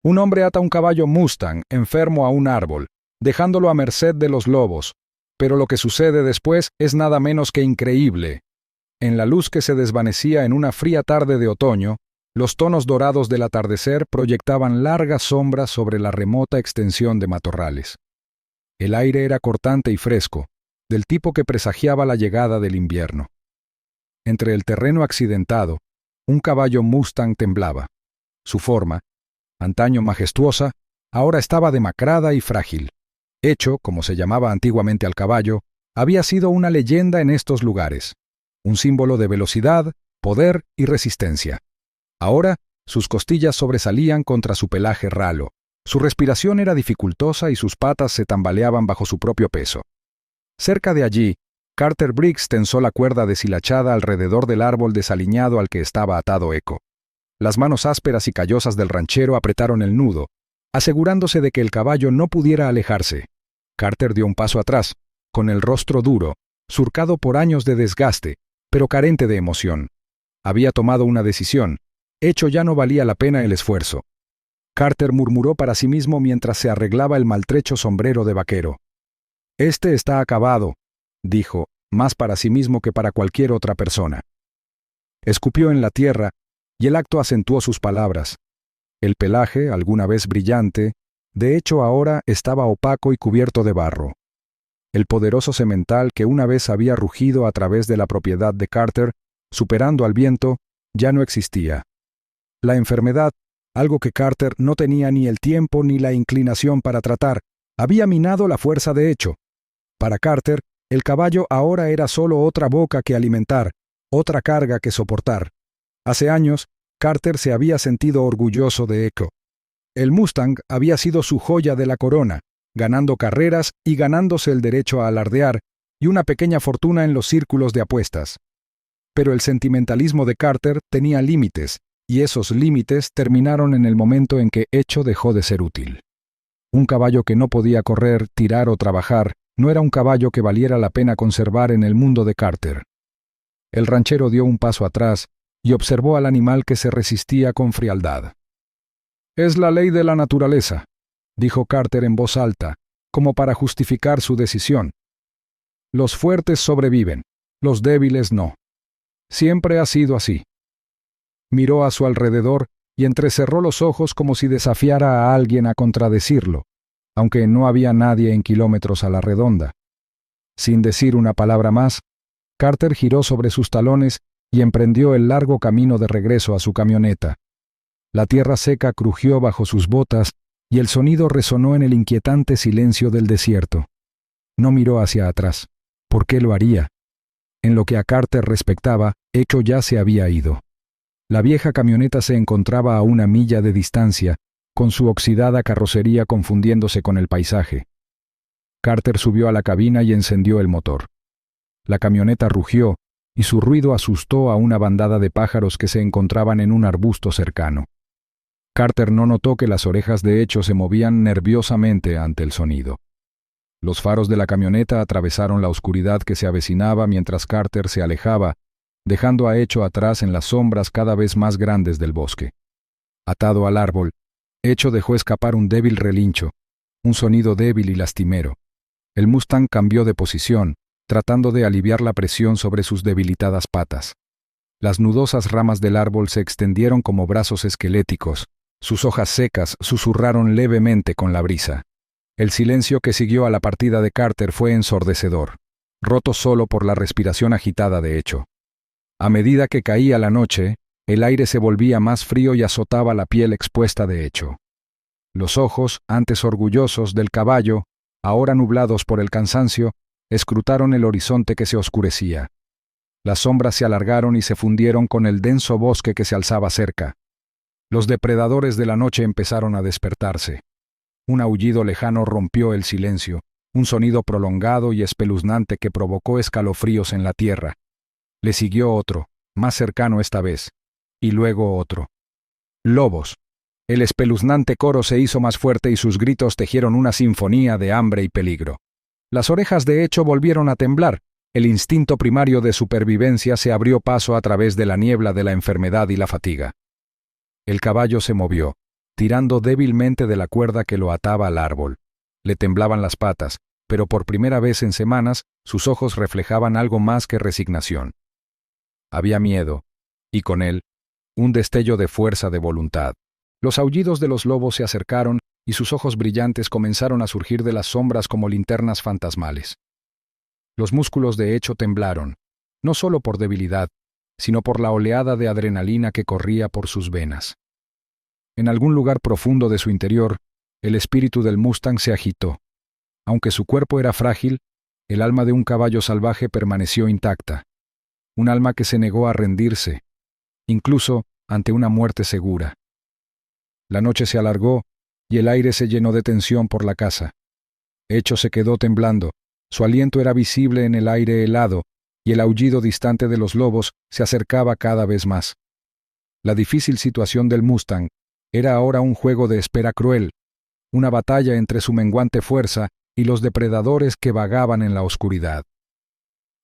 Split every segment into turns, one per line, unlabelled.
Un hombre ata un caballo Mustang enfermo a un árbol, dejándolo a merced de los lobos, pero lo que sucede después es nada menos que increíble. En la luz que se desvanecía en una fría tarde de otoño, los tonos dorados del atardecer proyectaban largas sombras sobre la remota extensión de matorrales. El aire era cortante y fresco, del tipo que presagiaba la llegada del invierno. Entre el terreno accidentado, un caballo Mustang temblaba. Su forma, antaño majestuosa, ahora estaba demacrada y frágil. Hecho, como se llamaba antiguamente al caballo, había sido una leyenda en estos lugares, un símbolo de velocidad, poder y resistencia. Ahora, sus costillas sobresalían contra su pelaje ralo, su respiración era dificultosa y sus patas se tambaleaban bajo su propio peso. Cerca de allí, Carter Briggs tensó la cuerda deshilachada alrededor del árbol desaliñado al que estaba atado Echo. Las manos ásperas y callosas del ranchero apretaron el nudo, asegurándose de que el caballo no pudiera alejarse. Carter dio un paso atrás, con el rostro duro, surcado por años de desgaste, pero carente de emoción. Había tomado una decisión. Hecho ya no valía la pena el esfuerzo. Carter murmuró para sí mismo mientras se arreglaba el maltrecho sombrero de vaquero. «Este está acabado», dijo, más para sí mismo que para cualquier otra persona. Escupió en la tierra, y el acto acentuó sus palabras. El pelaje, alguna vez brillante, de hecho ahora estaba opaco y cubierto de barro. El poderoso semental que una vez había rugido a través de la propiedad de Carter, superando al viento, ya no existía. La enfermedad, algo que Carter no tenía ni el tiempo ni la inclinación para tratar, había minado la fuerza de Hecho. Para Carter, el caballo ahora era solo otra boca que alimentar, otra carga que soportar. Hace años, Carter se había sentido orgulloso de Echo. El Mustang había sido su joya de la corona, ganando carreras y ganándose el derecho a alardear y una pequeña fortuna en los círculos de apuestas. Pero el sentimentalismo de Carter tenía límites, y esos límites terminaron en el momento en que Echo dejó de ser útil. Un caballo que no podía correr, tirar o trabajar no era un caballo que valiera la pena conservar en el mundo de Carter. El ranchero dio un paso atrás y observó al animal que se resistía con frialdad. «Es la ley de la naturaleza», dijo Carter en voz alta, como para justificar su decisión. «Los fuertes sobreviven, los débiles no. Siempre ha sido así». Miró a su alrededor y entrecerró los ojos como si desafiara a alguien a contradecirlo, aunque no había nadie en kilómetros a la redonda. Sin decir una palabra más, Carter giró sobre sus talones y emprendió el largo camino de regreso a su camioneta. La tierra seca crujió bajo sus botas y el sonido resonó en el inquietante silencio del desierto. No miró hacia atrás. ¿Por qué lo haría? En lo que a Carter respectaba, Echo ya se había ido. La vieja camioneta se encontraba a una milla de distancia, con su oxidada carrocería confundiéndose con el paisaje. Carter subió a la cabina y encendió el motor. La camioneta rugió, y su ruido asustó a una bandada de pájaros que se encontraban en un arbusto cercano. Carter no notó que las orejas de Echo se movían nerviosamente ante el sonido. Los faros de la camioneta atravesaron la oscuridad que se avecinaba mientras Carter se alejaba, dejando a Echo atrás en las sombras cada vez más grandes del bosque. Atado al árbol, Echo dejó escapar un débil relincho, un sonido débil y lastimero. El Mustang cambió de posición, tratando de aliviar la presión sobre sus debilitadas patas. Las nudosas ramas del árbol se extendieron como brazos esqueléticos, sus hojas secas susurraron levemente con la brisa. El silencio que siguió a la partida de Carter fue ensordecedor, roto solo por la respiración agitada de Echo. A medida que caía la noche, el aire se volvía más frío y azotaba la piel expuesta de Echo. Los ojos, antes orgullosos del caballo, ahora nublados por el cansancio, escrutaron el horizonte que se oscurecía. Las sombras se alargaron y se fundieron con el denso bosque que se alzaba cerca. Los depredadores de la noche empezaron a despertarse. Un aullido lejano rompió el silencio, un sonido prolongado y espeluznante que provocó escalofríos en la tierra. Le siguió otro, más cercano esta vez, y luego otro. Lobos. El espeluznante coro se hizo más fuerte y sus gritos tejieron una sinfonía de hambre y peligro. Las orejas de Echo volvieron a temblar. El instinto primario de supervivencia se abrió paso a través de la niebla de la enfermedad y la fatiga. El caballo se movió, tirando débilmente de la cuerda que lo ataba al árbol. Le temblaban las patas, pero por primera vez en semanas sus ojos reflejaban algo más que resignación. Había miedo, y con él, un destello de fuerza de voluntad. Los aullidos de los lobos se acercaron y sus ojos brillantes comenzaron a surgir de las sombras como linternas fantasmales. Los músculos de Hecho temblaron, no solo por debilidad, sino por la oleada de adrenalina que corría por sus venas. En algún lugar profundo de su interior, el espíritu del Mustang se agitó. Aunque su cuerpo era frágil, el alma de un caballo salvaje permaneció intacta. Un alma que se negó a rendirse, incluso ante una muerte segura. La noche se alargó y el aire se llenó de tensión por la casa. Hecho se quedó temblando, su aliento era visible en el aire helado y el aullido distante de los lobos se acercaba cada vez más. La difícil situación del Mustang era ahora un juego de espera cruel, una batalla entre su menguante fuerza y los depredadores que vagaban en la oscuridad.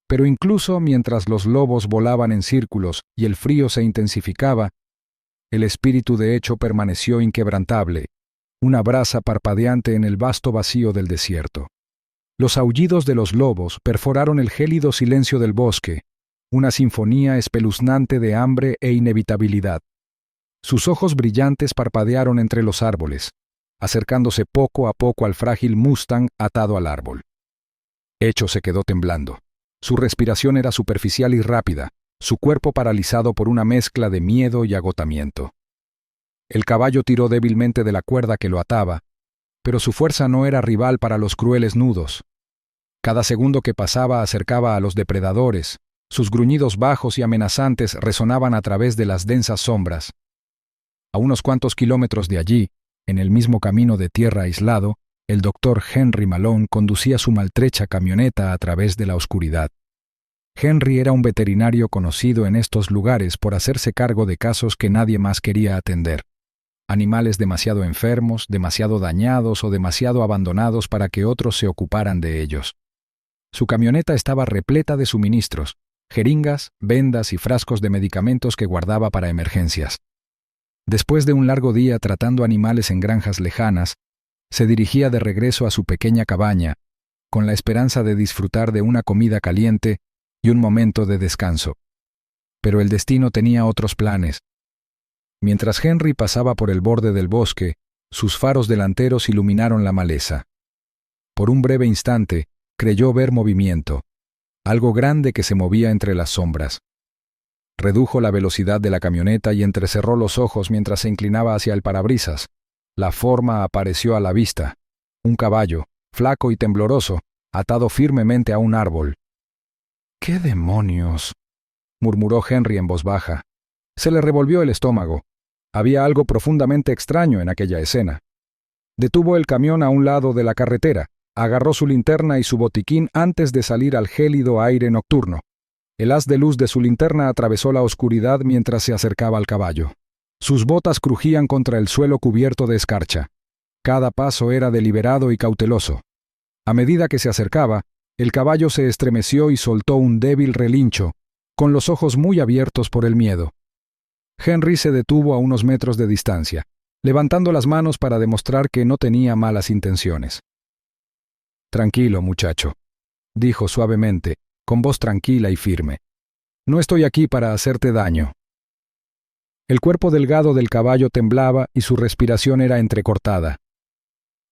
Pero incluso mientras los lobos volaban en círculos y el frío se intensificaba, el espíritu de Hecho permaneció inquebrantable, una brasa parpadeante en el vasto vacío del desierto. Los aullidos de los lobos perforaron el gélido silencio del bosque, una sinfonía espeluznante de hambre e inevitabilidad. Sus ojos brillantes parpadearon entre los árboles, acercándose poco a poco al frágil Mustang atado al árbol. Hecho se quedó temblando. Su respiración era superficial y rápida, su cuerpo paralizado por una mezcla de miedo y agotamiento. El caballo tiró débilmente de la cuerda que lo ataba, pero su fuerza no era rival para los crueles nudos. Cada segundo que pasaba acercaba a los depredadores, sus gruñidos bajos y amenazantes resonaban a través de las densas sombras. A unos cuantos kilómetros de allí, en el mismo camino de tierra aislado, el doctor Henry Malone conducía su maltrecha camioneta a través de la oscuridad. Henry era un veterinario conocido en estos lugares por hacerse cargo de casos que nadie más quería atender. Animales demasiado enfermos, demasiado dañados o demasiado abandonados para que otros se ocuparan de ellos. Su camioneta estaba repleta de suministros, jeringas, vendas y frascos de medicamentos que guardaba para emergencias. Después de un largo día tratando animales en granjas lejanas, se dirigía de regreso a su pequeña cabaña, con la esperanza de disfrutar de una comida caliente y un momento de descanso. Pero el destino tenía otros planes. Mientras Henry pasaba por el borde del bosque, sus faros delanteros iluminaron la maleza. Por un breve instante, creyó ver movimiento, algo grande que se movía entre las sombras. Redujo la velocidad de la camioneta y entrecerró los ojos mientras se inclinaba hacia el parabrisas. La forma apareció a la vista. Un caballo, flaco y tembloroso, atado firmemente a un árbol. —¿Qué demonios? —murmuró Henry en voz baja. Se le revolvió el estómago. Había algo profundamente extraño en aquella escena. Detuvo el camión a un lado de la carretera, agarró su linterna y su botiquín antes de salir al gélido aire nocturno. El haz de luz de su linterna atravesó la oscuridad mientras se acercaba al caballo. Sus botas crujían contra el suelo cubierto de escarcha. Cada paso era deliberado y cauteloso. A medida que se acercaba, el caballo se estremeció y soltó un débil relincho, con los ojos muy abiertos por el miedo. Henry se detuvo a unos metros de distancia, levantando las manos para demostrar que no tenía malas intenciones. «Tranquilo, muchacho», dijo suavemente, con voz tranquila y firme. «No estoy aquí para hacerte daño». El cuerpo delgado del caballo temblaba y su respiración era entrecortada.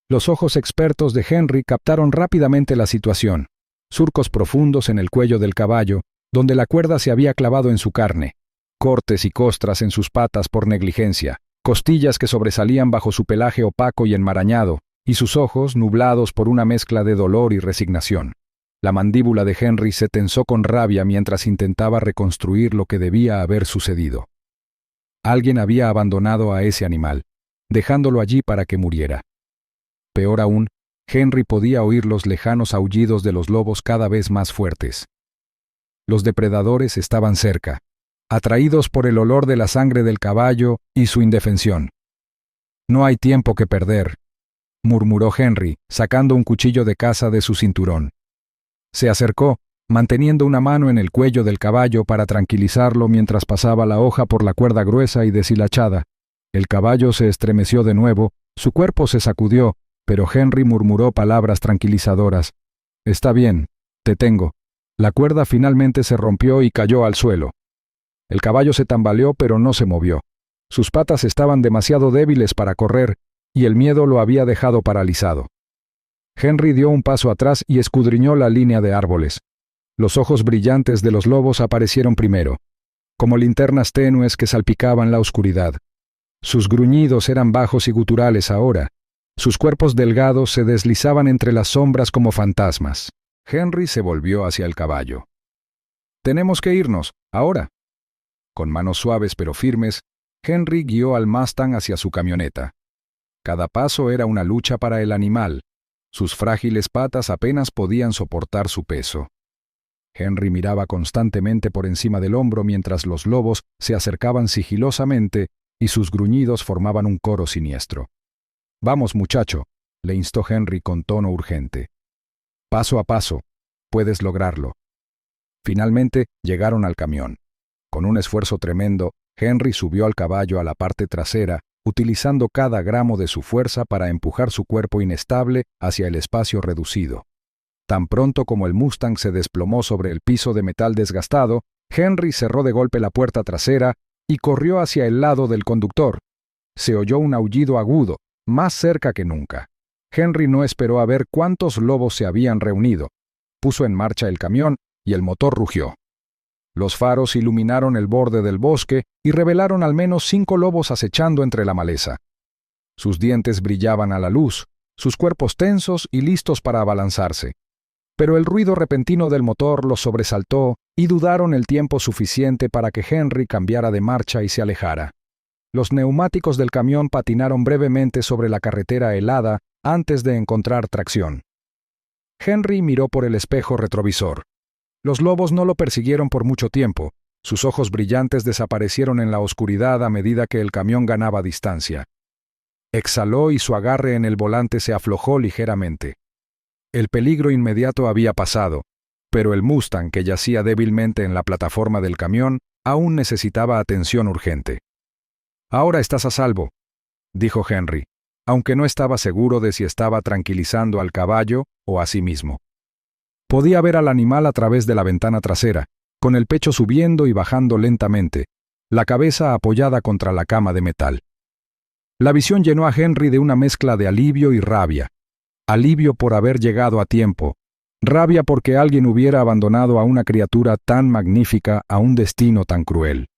Los ojos expertos de Henry captaron rápidamente la situación, surcos profundos en el cuello del caballo, donde la cuerda se había clavado en su carne, cortes y costras en sus patas por negligencia, costillas que sobresalían bajo su pelaje opaco y enmarañado, y sus ojos nublados por una mezcla de dolor y resignación. La mandíbula de Henry se tensó con rabia mientras intentaba reconstruir lo que debía haber sucedido. Alguien había abandonado a ese animal, dejándolo allí para que muriera. Peor aún, Henry podía oír los lejanos aullidos de los lobos cada vez más fuertes. Los depredadores estaban cerca, atraídos por el olor de la sangre del caballo y su indefensión. «No hay tiempo que perder», murmuró Henry, sacando un cuchillo de caza de su cinturón. Se acercó, manteniendo una mano en el cuello del caballo para tranquilizarlo mientras pasaba la hoja por la cuerda gruesa y deshilachada. El caballo se estremeció de nuevo, su cuerpo se sacudió, pero Henry murmuró palabras tranquilizadoras. «Está bien, te tengo». La cuerda finalmente se rompió y cayó al suelo. El caballo se tambaleó pero no se movió. Sus patas estaban demasiado débiles para correr, y el miedo lo había dejado paralizado. Henry dio un paso atrás y escudriñó la línea de árboles. Los ojos brillantes de los lobos aparecieron primero, como linternas tenues que salpicaban la oscuridad. Sus gruñidos eran bajos y guturales ahora. Sus cuerpos delgados se deslizaban entre las sombras como fantasmas. Henry se volvió hacia el caballo. «Tenemos que irnos, ahora». Con manos suaves pero firmes, Henry guió al Mustang hacia su camioneta. Cada paso era una lucha para el animal. Sus frágiles patas apenas podían soportar su peso. Henry miraba constantemente por encima del hombro mientras los lobos se acercaban sigilosamente y sus gruñidos formaban un coro siniestro. «Vamos, muchacho», le instó Henry con tono urgente. «Paso a paso, puedes lograrlo». Finalmente llegaron al camión. Con un esfuerzo tremendo, Henry subió al caballo a la parte trasera, utilizando cada gramo de su fuerza para empujar su cuerpo inestable hacia el espacio reducido. Tan pronto como el Mustang se desplomó sobre el piso de metal desgastado, Henry cerró de golpe la puerta trasera y corrió hacia el lado del conductor. Se oyó un aullido agudo, más cerca que nunca. Henry no esperó a ver cuántos lobos se habían reunido. Puso en marcha el camión y el motor rugió. Los faros iluminaron el borde del bosque y revelaron al menos 5 lobos acechando entre la maleza. Sus dientes brillaban a la luz, sus cuerpos tensos y listos para abalanzarse. Pero el ruido repentino del motor los sobresaltó y dudaron el tiempo suficiente para que Henry cambiara de marcha y se alejara. Los neumáticos del camión patinaron brevemente sobre la carretera helada antes de encontrar tracción. Henry miró por el espejo retrovisor. Los lobos no lo persiguieron por mucho tiempo. Sus ojos brillantes desaparecieron en la oscuridad a medida que el camión ganaba distancia. Exhaló y su agarre en el volante se aflojó ligeramente. El peligro inmediato había pasado, pero el Mustang que yacía débilmente en la plataforma del camión aún necesitaba atención urgente. «Ahora estás a salvo», dijo Henry, aunque no estaba seguro de si estaba tranquilizando al caballo o a sí mismo. Podía ver al animal a través de la ventana trasera, con el pecho subiendo y bajando lentamente, la cabeza apoyada contra la cama de metal. La visión llenó a Henry de una mezcla de alivio y rabia. Alivio por haber llegado a tiempo, rabia porque alguien hubiera abandonado a una criatura tan magnífica a un destino tan cruel.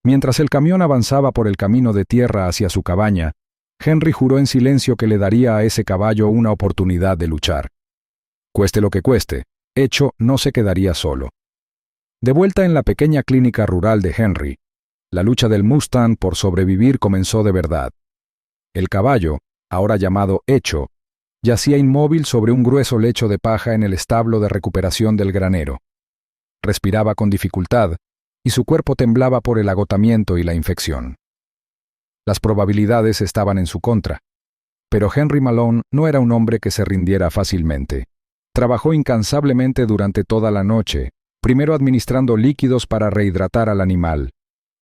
Mientras el camión avanzaba por el camino de tierra hacia su cabaña, Henry juró en silencio que le daría a ese caballo una oportunidad de luchar. Cueste lo que cueste, Echo no se quedaría solo. De vuelta en la pequeña clínica rural de Henry, la lucha del Mustang por sobrevivir comenzó de verdad. El caballo, ahora llamado Echo, yacía inmóvil sobre un grueso lecho de paja en el establo de recuperación del granero. Respiraba con dificultad, y su cuerpo temblaba por el agotamiento y la infección. Las probabilidades estaban en su contra, pero Henry Malone no era un hombre que se rindiera fácilmente. Trabajó incansablemente durante toda la noche, primero administrando líquidos para rehidratar al animal.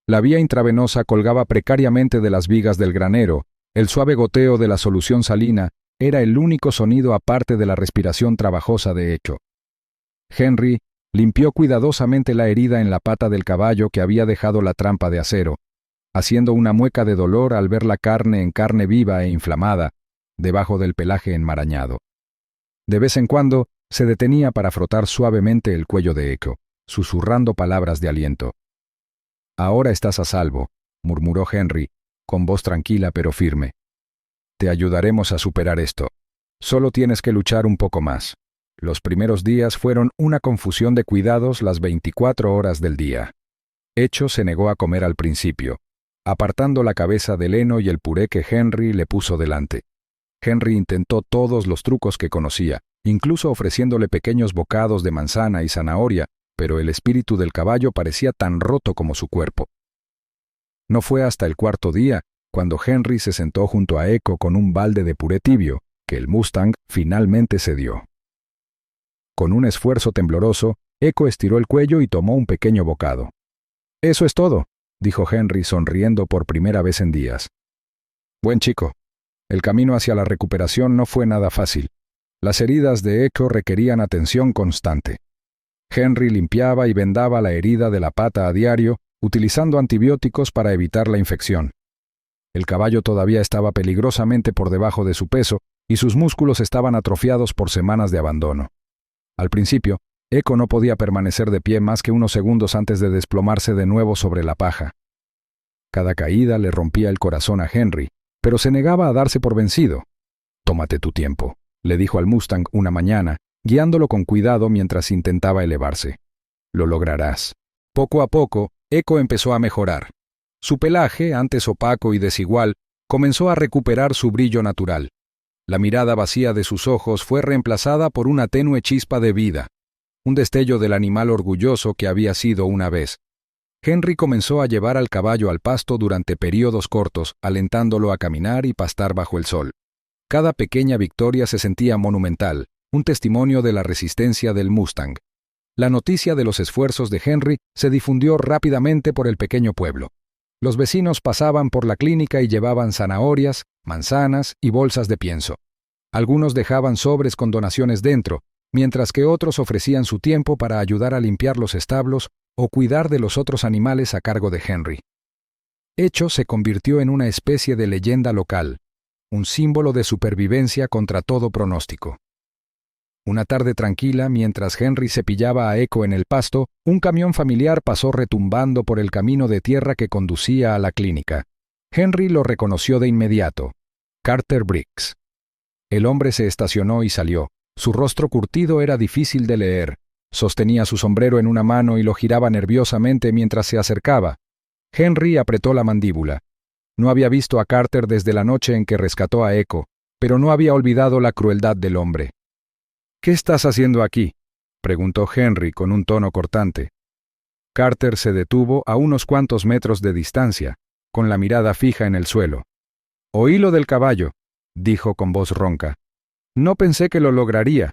La vía intravenosa colgaba precariamente de las vigas del granero, el suave goteo de la solución salina era el único sonido aparte de la respiración trabajosa de Echo. Henry limpió cuidadosamente la herida en la pata del caballo que había dejado la trampa de acero, haciendo una mueca de dolor al ver la carne en carne viva e inflamada, debajo del pelaje enmarañado. De vez en cuando se detenía para frotar suavemente el cuello de Echo, susurrando palabras de aliento. «Ahora estás a salvo», murmuró Henry, con voz tranquila pero firme. «Te ayudaremos a superar esto. Solo tienes que luchar un poco más». Los primeros días fueron una confusión de cuidados las 24 horas del día. Echo se negó a comer al principio, apartando la cabeza del heno y el puré que Henry le puso delante. Henry intentó todos los trucos que conocía, incluso ofreciéndole pequeños bocados de manzana y zanahoria, pero el espíritu del caballo parecía tan roto como su cuerpo. No fue hasta el 4.º día, cuando Henry se sentó junto a Echo con un balde de puré tibio, que el Mustang finalmente cedió. Con un esfuerzo tembloroso, Echo estiró el cuello y tomó un pequeño bocado. «Eso es todo», dijo Henry sonriendo por primera vez en días. Buen chico. El camino hacia la recuperación no fue nada fácil. Las heridas de Echo requerían atención constante. Henry limpiaba y vendaba la herida de la pata a diario, utilizando antibióticos para evitar la infección. El caballo todavía estaba peligrosamente por debajo de su peso y sus músculos estaban atrofiados por semanas de abandono. Al principio, Echo no podía permanecer de pie más que unos segundos antes de desplomarse de nuevo sobre la paja. Cada caída le rompía el corazón a Henry, pero se negaba a darse por vencido. «Tómate tu tiempo», le dijo al Mustang una mañana, guiándolo con cuidado mientras intentaba elevarse. «Lo lograrás». Poco a poco, Echo empezó a mejorar. Su pelaje, antes opaco y desigual, comenzó a recuperar su brillo natural. La mirada vacía de sus ojos fue reemplazada por una tenue chispa de vida, un destello del animal orgulloso que había sido una vez. Henry comenzó a llevar al caballo al pasto durante períodos cortos, alentándolo a caminar y pastar bajo el sol. Cada pequeña victoria se sentía monumental, un testimonio de la resistencia del Mustang. La noticia de los esfuerzos de Henry se difundió rápidamente por el pequeño pueblo. Los vecinos pasaban por la clínica y llevaban zanahorias, manzanas y bolsas de pienso. Algunos dejaban sobres con donaciones dentro, mientras que otros ofrecían su tiempo para ayudar a limpiar los establos o cuidar de los otros animales a cargo de Henry. Echo se convirtió en una especie de leyenda local, un símbolo de supervivencia contra todo pronóstico. Una tarde tranquila, mientras Henry cepillaba a Echo en el pasto, un camión familiar pasó retumbando por el camino de tierra que conducía a la clínica. Henry lo reconoció de inmediato. Carter Briggs. El hombre se estacionó y salió. Su rostro curtido era difícil de leer. Sostenía su sombrero en una mano y lo giraba nerviosamente mientras se acercaba. Henry apretó la mandíbula. No había visto a Carter desde la noche en que rescató a Echo, pero no había olvidado la crueldad del hombre. «¿Qué estás haciendo aquí?», preguntó Henry con un tono cortante. Carter se detuvo a unos cuantos metros de distancia, con la mirada fija en el suelo. «Oí lo del caballo», dijo con voz ronca. «No pensé que lo lograría».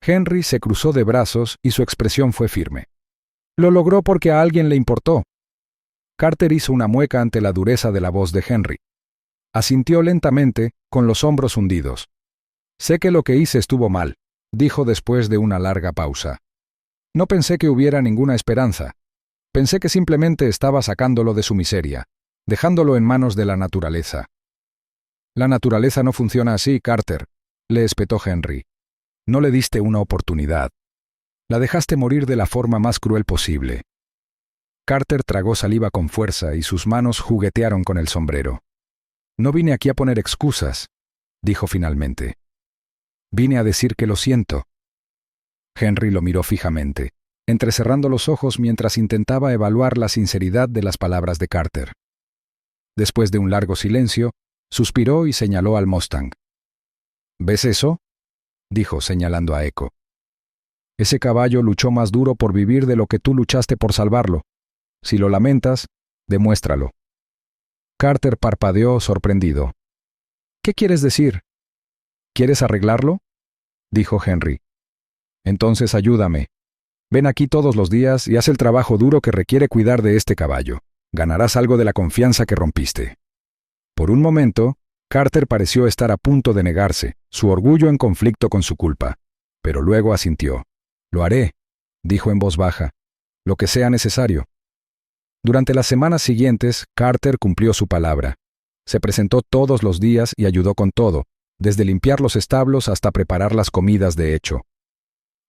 Henry se cruzó de brazos y su expresión fue firme. «Lo logró porque a alguien le importó». Carter hizo una mueca ante la dureza de la voz de Henry. Asintió lentamente, con los hombros hundidos. «Sé que lo que hice estuvo mal», dijo después de una larga pausa. «No pensé que hubiera ninguna esperanza. Pensé que simplemente estaba sacándolo de su miseria, dejándolo en manos de la naturaleza». «La naturaleza no funciona así, Carter», le espetó Henry. «No le diste una oportunidad. La dejaste morir de la forma más cruel posible». Carter tragó saliva con fuerza y sus manos juguetearon con el sombrero. «No vine aquí a poner excusas», dijo finalmente. «Vine a decir que lo siento». Henry lo miró fijamente, entrecerrando los ojos mientras intentaba evaluar la sinceridad de las palabras de Carter. Después de un largo silencio, suspiró y señaló al Mustang. «¿Ves eso?», dijo señalando a Echo. «Ese caballo luchó más duro por vivir de lo que tú luchaste por salvarlo. Si lo lamentas, demuéstralo». Carter parpadeó sorprendido. «¿Qué quieres decir? ¿Quieres arreglarlo?», dijo Henry. «Entonces ayúdame. Ven aquí todos los días y haz el trabajo duro que requiere cuidar de este caballo. Ganarás algo de la confianza que rompiste». Por un momento, Carter pareció estar a punto de negarse, su orgullo en conflicto con su culpa. Pero luego asintió. «Lo haré», dijo en voz baja. «Lo que sea necesario». Durante las semanas siguientes, Carter cumplió su palabra. Se presentó todos los días y ayudó con todo, desde limpiar los establos hasta preparar las comidas de Echo.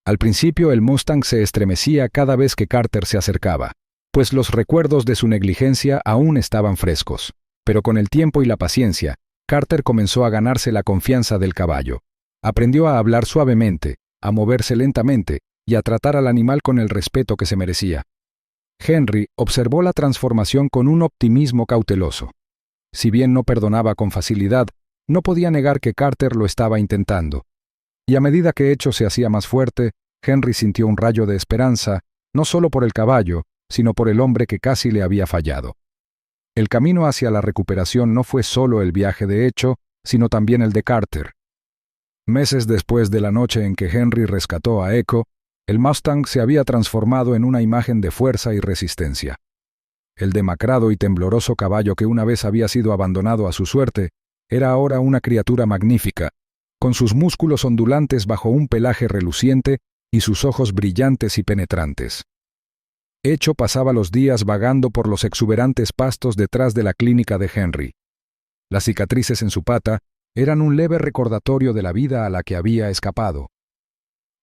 Al principio el Mustang se estremecía cada vez que Carter se acercaba, pues los recuerdos de su negligencia aún estaban frescos. Pero con el tiempo y la paciencia, Carter comenzó a ganarse la confianza del caballo. Aprendió a hablar suavemente, a moverse lentamente y a tratar al animal con el respeto que se merecía. Henry observó la transformación con un optimismo cauteloso. Si bien no perdonaba con facilidad, no podía negar que Carter lo estaba intentando. Y a medida que Echo se hacía más fuerte, Henry sintió un rayo de esperanza, no solo por el caballo, sino por el hombre que casi le había fallado. El camino hacia la recuperación no fue solo el viaje de Echo, sino también el de Carter. Meses después de la noche en que Henry rescató a Echo, el Mustang se había transformado en una imagen de fuerza y resistencia. El demacrado y tembloroso caballo que una vez había sido abandonado a su suerte, era ahora una criatura magnífica, con sus músculos ondulantes bajo un pelaje reluciente y sus ojos brillantes y penetrantes. Echo pasaba los días vagando por los exuberantes pastos detrás de la clínica de Henry. Las cicatrices en su pata eran un leve recordatorio de la vida a la que había escapado.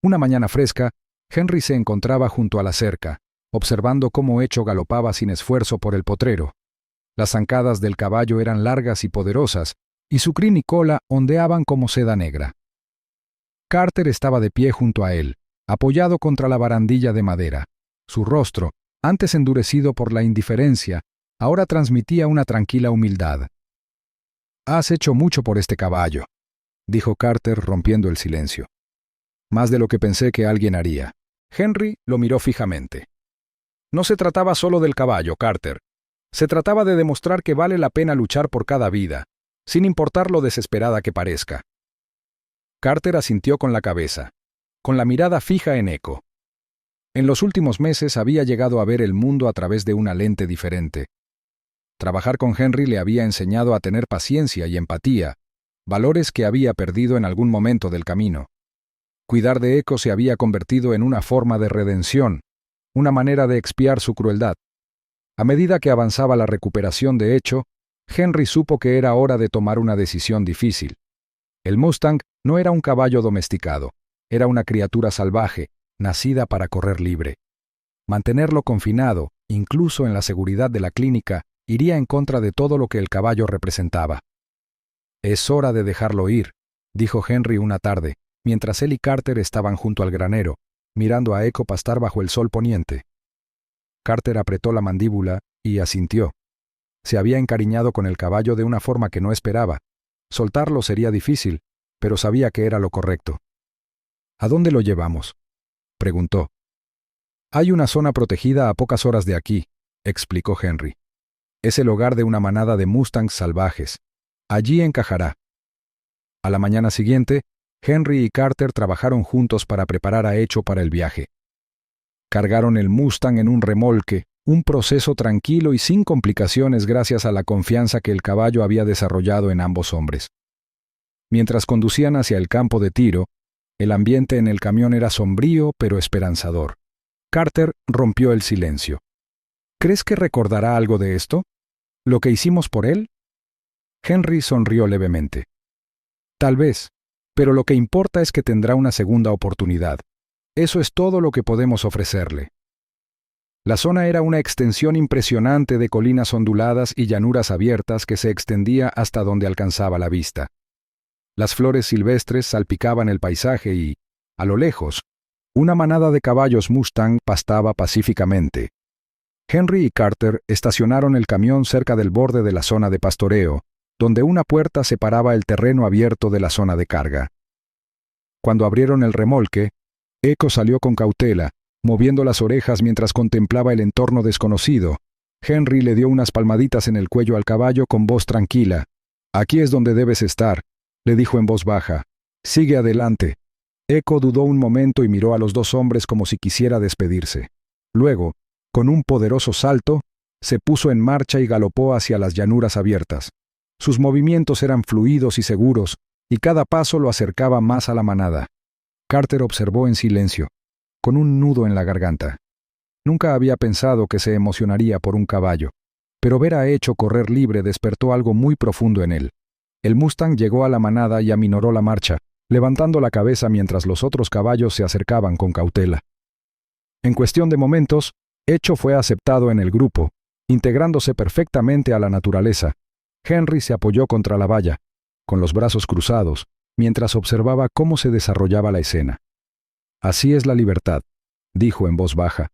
Una mañana fresca, Henry se encontraba junto a la cerca, observando cómo Echo galopaba sin esfuerzo por el potrero. Las zancadas del caballo eran largas y poderosas, y su crin y cola ondeaban como seda negra. Carter estaba de pie junto a él, apoyado contra la barandilla de madera. Su rostro, antes endurecido por la indiferencia, ahora transmitía una tranquila humildad. «Has hecho mucho por este caballo», dijo Carter rompiendo el silencio. «Más de lo que pensé que alguien haría». Henry lo miró fijamente. «No se trataba solo del caballo, Carter. Se trataba de demostrar que vale la pena luchar por cada vida, sin importar lo desesperada que parezca». Carter asintió con la cabeza, con la mirada fija en Echo. En los últimos meses había llegado a ver el mundo a través de una lente diferente. Trabajar con Henry le había enseñado a tener paciencia y empatía, valores que había perdido en algún momento del camino. Cuidar de Echo se había convertido en una forma de redención, una manera de expiar su crueldad. A medida que avanzaba la recuperación de Echo, Henry supo que era hora de tomar una decisión difícil. El Mustang no era un caballo domesticado, era una criatura salvaje, nacida para correr libre. Mantenerlo confinado, incluso en la seguridad de la clínica, iría en contra de todo lo que el caballo representaba. «Es hora de dejarlo ir», dijo Henry una tarde, mientras él y Carter estaban junto al granero, mirando a Echo pastar bajo el sol poniente. Carter apretó la mandíbula y asintió. Se había encariñado con el caballo de una forma que no esperaba. Soltarlo sería difícil, pero sabía que era lo correcto. «¿A dónde lo llevamos?», preguntó. «Hay una zona protegida a pocas horas de aquí», explicó Henry. «Es el hogar de una manada de mustangs salvajes. Allí encajará». A la mañana siguiente, Henry y Carter trabajaron juntos para preparar a Echo para el viaje. Cargaron el Mustang en un remolque, un proceso tranquilo y sin complicaciones gracias a la confianza que el caballo había desarrollado en ambos hombres. Mientras conducían hacia el campo de tiro, el ambiente en el camión era sombrío pero esperanzador. Carter rompió el silencio. «¿Crees que recordará algo de esto? ¿Lo que hicimos por él?» Henry sonrió levemente. «Tal vez, pero lo que importa es que tendrá una segunda oportunidad. Eso es todo lo que podemos ofrecerle». La zona era una extensión impresionante de colinas onduladas y llanuras abiertas que se extendía hasta donde alcanzaba la vista. Las flores silvestres salpicaban el paisaje y, a lo lejos, una manada de caballos Mustang pastaba pacíficamente. Henry y Carter estacionaron el camión cerca del borde de la zona de pastoreo, donde una puerta separaba el terreno abierto de la zona de carga. Cuando abrieron el remolque, Echo salió con cautela, moviendo las orejas mientras contemplaba el entorno desconocido. Henry le dio unas palmaditas en el cuello al caballo con voz tranquila. «Aquí es donde debes estar», le dijo en voz baja. «Sigue adelante». Echo dudó un momento y miró a los dos hombres como si quisiera despedirse. Luego, con un poderoso salto, se puso en marcha y galopó hacia las llanuras abiertas. Sus movimientos eran fluidos y seguros, y cada paso lo acercaba más a la manada. Carter observó en silencio, con un nudo en la garganta. Nunca había pensado que se emocionaría por un caballo, pero ver a Echo correr libre despertó algo muy profundo en él. El Mustang llegó a la manada y aminoró la marcha, levantando la cabeza mientras los otros caballos se acercaban con cautela. En cuestión de momentos, Echo fue aceptado en el grupo, integrándose perfectamente a la naturaleza. Henry se apoyó contra la valla, con los brazos cruzados, mientras observaba cómo se desarrollaba la escena. «Así es la libertad», dijo en voz baja.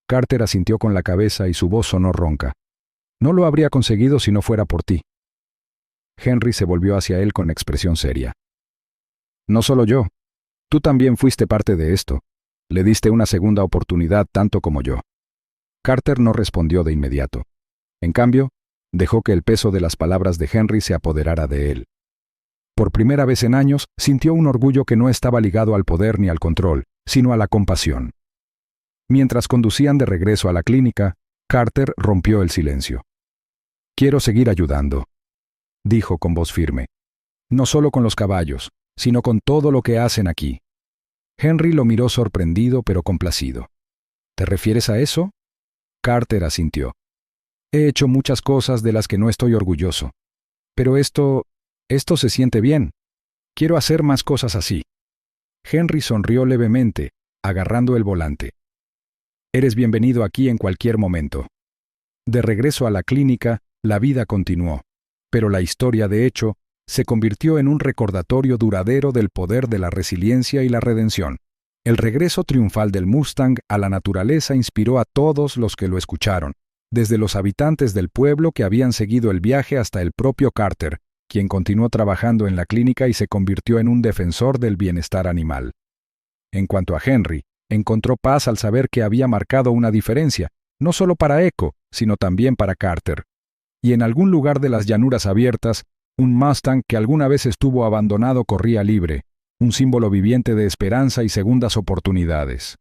Carter asintió con la cabeza y su voz sonó ronca. «No lo habría conseguido si no fuera por ti». Henry se volvió hacia él con expresión seria. «No solo yo. Tú también fuiste parte de esto. Le diste una segunda oportunidad tanto como yo». Carter no respondió de inmediato. En cambio, dejó que el peso de las palabras de Henry se apoderara de él. Por primera vez en años, sintió un orgullo que no estaba ligado al poder ni al control, sino a la compasión. Mientras conducían de regreso a la clínica, Carter rompió el silencio. «Quiero seguir ayudando», dijo con voz firme. «No solo con los caballos, sino con todo lo que hacen aquí». Henry lo miró sorprendido pero complacido. «¿Te refieres a eso?». Carter asintió. «He hecho muchas cosas de las que no estoy orgulloso. Pero esto se siente bien. Quiero hacer más cosas así». Henry sonrió levemente, agarrando el volante. «Eres bienvenido aquí en cualquier momento». De regreso a la clínica, la vida continuó, pero la historia, de hecho, se convirtió en un recordatorio duradero del poder de la resiliencia y la redención. El regreso triunfal del Mustang a la naturaleza inspiró a todos los que lo escucharon, desde los habitantes del pueblo que habían seguido el viaje hasta el propio Carter, quien continuó trabajando en la clínica y se convirtió en un defensor del bienestar animal. En cuanto a Henry, encontró paz al saber que había marcado una diferencia, no solo para Echo, sino también para Carter. Y en algún lugar de las llanuras abiertas, un Mustang que alguna vez estuvo abandonado corría libre, un símbolo viviente de esperanza y segundas oportunidades.